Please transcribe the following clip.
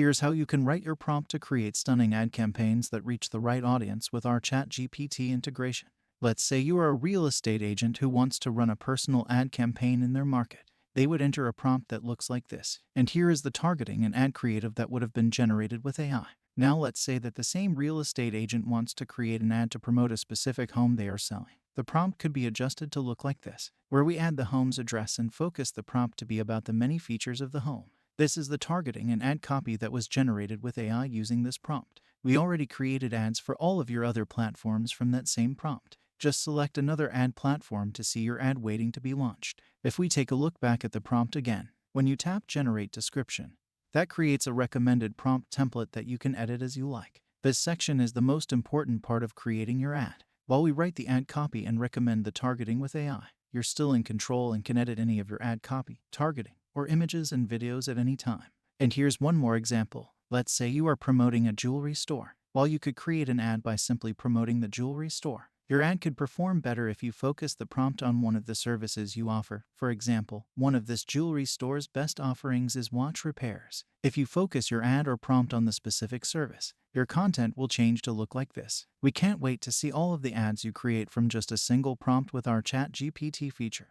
Here's how you can write your prompt to create stunning ad campaigns that reach the right audience with our ChatGPT integration. Let's say you are a real estate agent who wants to run a personal ad campaign in their market. They would enter a prompt that looks like this. And here is the targeting and ad creative that would have been generated with AI. Now let's say that the same real estate agent wants to create an ad to promote a specific home they are selling. The prompt could be adjusted to look like this, where we add the home's address and focus the prompt to be about the many features of the home. This is the targeting and ad copy that was generated with AI using this prompt. We already created ads for all of your other platforms from that same prompt. Just select another ad platform to see your ad waiting to be launched. If we take a look back at the prompt again, when you tap Generate Description, that creates a recommended prompt template that you can edit as you like. This section is the most important part of creating your ad. While we write the ad copy and recommend the targeting with AI, you're still in control and can edit any of your ad copy, targeting, or images and videos at any time. And here's one more example. Let's say you are promoting a jewelry store. While you could create an ad by simply promoting the jewelry store, your ad could perform better if you focus the prompt on one of the services you offer. For example, one of this jewelry store's best offerings is watch repairs. If you focus your ad or prompt on the specific service, your content will change to look like this. We can't wait to see all of the ads you create from just a single prompt with our ChatGPT feature.